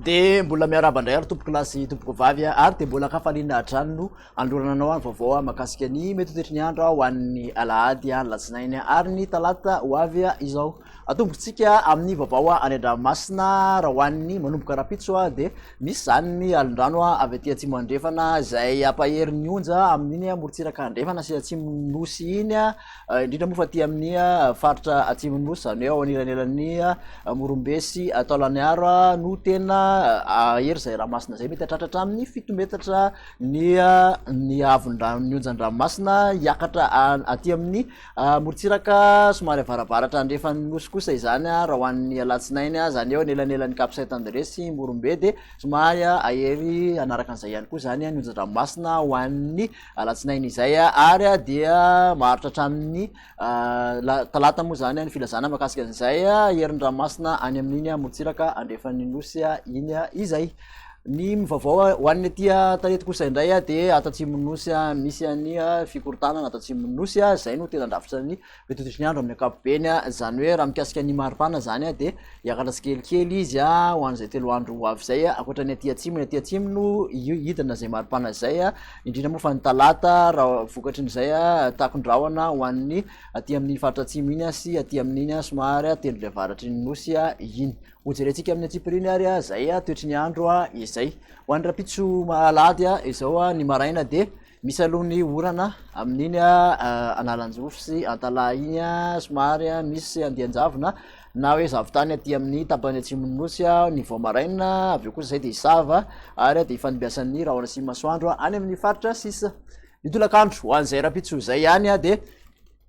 de mbola miaraba ndray ary tompoko lasy tompoko vavy ary de mbola kafalina hatrany no androrananao any vaovao mahakasika ny mety toetry ny andro hoan'ny alahady latsinainy ary ny talata ho avy izao atombotsika amin'ny vaovao any andranomasina raha hoan'ny manomboka rapitso de misy zany ny alondrano avy aty atsimo andrefana zay ampahery ny onja amin'iny morotsiraka andrefana sy atsimo nosy iny indrindra moa fa aty amin'ny faritra atsimo nosy zany hoe aniranelany morombesy taolaniaro no tena ahery zay raha masina zay mety atratratra amin'ny 7 metatra ny avondrano ny onjan-dranomasina hiakatra aty amin'ny morotsiraka somary avaravaratra andrefany nosy kosa izany raha hoan'ny alatsinainy zany eo nelanelan'ny kapsay-tandresy morombe de somary ahery anaraka an'izay ihany koa zany ny onjan-dranomasina hoan'ny alatsinainy izay ary dia maharitra hatramin'ny talata moa zany ny filazana mahakasika an'izay aherindranomasina any amin'iny morotsiraka andrefan'ny nosy iny izay ny vaovao hoan'ny aty talety kosa indray de atatsimonosy misy any fikorotana atatsimonosy zay no tena andrafitra ny metototriny andro amin'ny akapobeny zany hoe raha mikasika ny maripana zany de hiakatra tsikelikely izy ho an'izay telo andro avy zay akoatrany aty atsimo no hidina zay maripana zay indrindra moa fa ny talata raha vokatry n'izay takondrahoana hoan'ny aty amin'ny faritra atsimo iny sy aty amin'iny somary telo le avaratry ny nosy iny hojerentsika amin'ny atsipiriny ary zay toetry ny andro izay hoan'ny rapitso alahady izao ny maraina de misy alohany orana amin'iny analanjofo sy antala iny somary misy andianjavona na hoe zavotany aty amin'ny tapany atsimonosy ny vao maraina aveo kosa zay de isava ary de ifanimbiasan'ny rahona sy masoandro any amin'ny faritra sisa ny tolakandro hoan'izay rapitso zay ihany de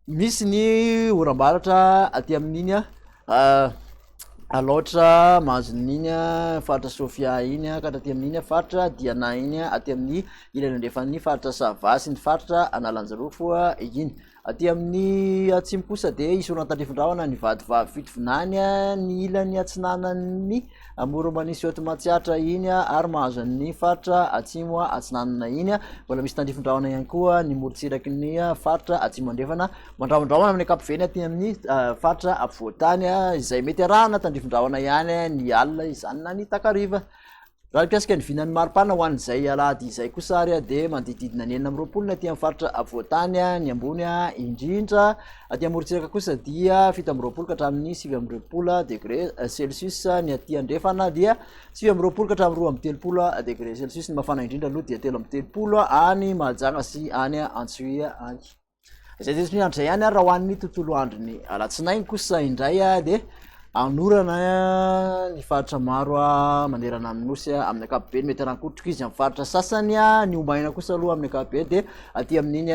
misy ny orambaratra aty amin'iny alotra mahazon'iny faritra sofia iny katraty amin'iny faritra diana iny aty amin'ny ilany andrefan'ny faritra sava sy ny faritra analanjarofo iny aty amin'ny atsimo kosa de isoranatandrifondrahona ny vadivavy fitovinany ny ilany atsinanany moro manisy otomatsiatra iny ary mahazo ny faritra atsimo atsinanana iny mbola misy tandrifondrahona ihany koa ny morotsiraky ny faritra atsimo andrefana mandramondrahona amin'ny akapobeny aty amin'ny faritra afovoantany izay mety arahana tandrifondrahona ihany ny alina izany na ny takariva raha mpiasika ny vinan'ny maripana ho an'izay alahady izay kosa ary de mandididina ny 4 aty amin'ny faritra afovoantany ny ambony indrindra aty amorotsiraka kosa dia 7 ka hatramin'ny 9 degré celsius ny aty andrefana dia 9 ka hatramin'ny 2 degré celsius ny mafana indrindra aloha dia 3 any mahajanga sy any antsoia any izay toetry ny andro zay ihany raha hoan'ny tontolo androny alatsinainy kosa indray de anorana ny faritra maro manerana amin'ny nosy amin'ny akapobeny mety rankotroka izy amin'ny faritra sasany ny ombaina kosa aloha amin'ny akapobeny de aty amin'iny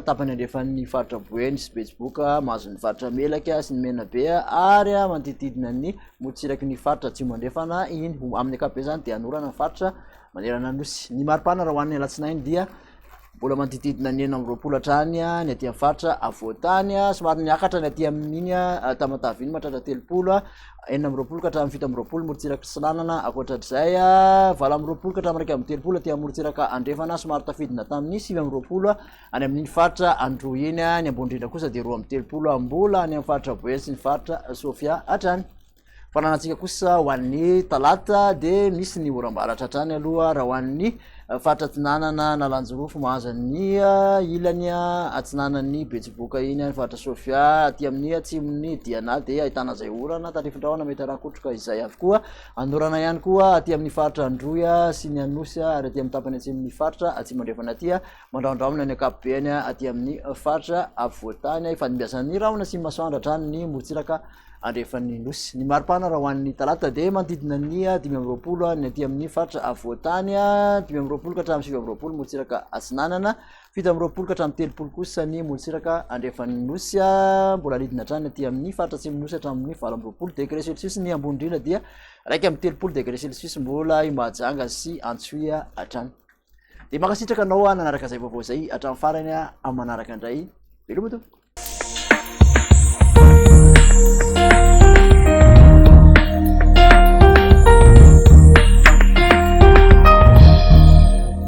tapany andrefan'ny faritra boeny sy betsiboka mahazo ny faritra melaka sy ny menabe ary mandididina ny motsiraky ny faritra atsimo andrefana iny amin'ny akapobe zany de anorana ny faritra manerana nosy ny maripana raha hoan'ny alatsinainy dia mbola mandididina ny 9 hatrany ny aty amin'ny faritra avoatany somary niakatra ny aty amin'iny tamatavy iny mahatratra 3 9 ka hatramin'ny 7 morotsiraka sinanana akoatra'izay 9 ka hatramin'ny 3 aty amin'ny morotsiraka andrefana somary tafidina tamin'ny 9 any amin'iny faritra andro iny ny ambondrindra kosa de 3 mbola any amin'ny faritra boely sy ny faritra sofia hatrany fananatsika kosa hoan'ny talata de misy ny orambaratra hatrany aloha raha hoan'ny faritra atsinanana nalanjorofo mahazo ny ilany atsinanany betsiboka iny ny faritra sofia aty amin'ny atsimony diana de ahitana zay orana tandrifondrahona mety rakotroka izay avokoa anorana ihany koa aty amin'ny faritra androya sy ny anosy ary aty amin'ny tapany atsimon'ny faritra atsimo andrefana aty mandraondrahona ny akapobeny aty amin'ny faritra avoatany ifanimbiasan'ny rahona sy masoandro hatrany ny morotsiraka andrefan'ny nosy ny maripana raha hoan'ny talata de mandidina ny 10 ny aty amin'ny faritra avoatany 10 ka hatramin'ny 7 morotsiraka atsinanana 7 ka hatramin'ny 3 kosa ny morotsiraka andrefan'ny nosy mbola lidina hatrany aty amin'ny faritra atsimonosy hatramin'ny 20 degré celsius ny ambondrindra dia raiky amin'ny 3 degré celsius mbola imahajanga sy antsoia hatrany de makasitraka anao nanaraka zay vaovao zay hatramin'ny farany amin'ny manaraka indray velomato